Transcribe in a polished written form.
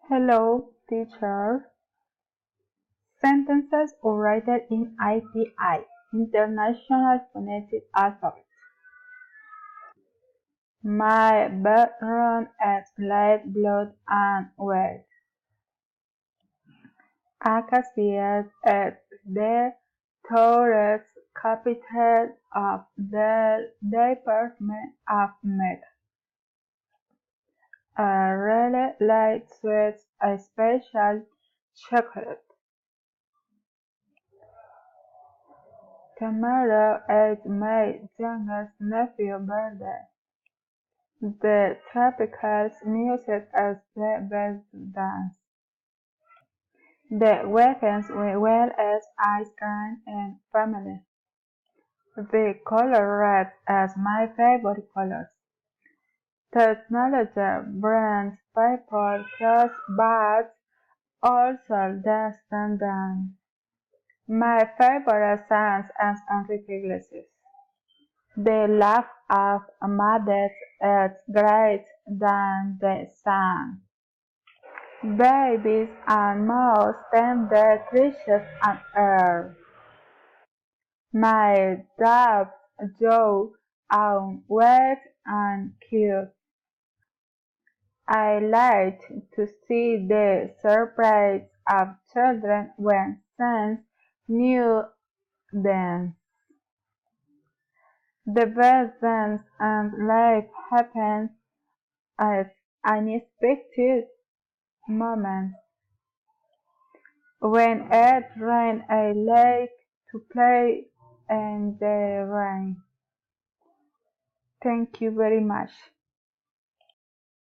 Hello, teacher. Sentences written in IPI, International Phonetic Alphabet. My bedroom is light blue and white. Acacias is the tourist capital of the department of Med. I really like sweets, especially chocolate. Tomorrow is my youngest nephew's birthday. The tropical music is the best dance. The weekends we well as ice cream and family. The color red is my favorite color. Technology brings people close but also distant them. My favorite song is Enrique Iglesias. The laugh of mothers is greater than the sun. Babies are most tender creatures on earth. My dogs Joe are wet and cute. I like to see the surprise of children when sense new dance. The best dance in life happens at unexpected moments. When it rains, I like to play in the rain. Thank you very much.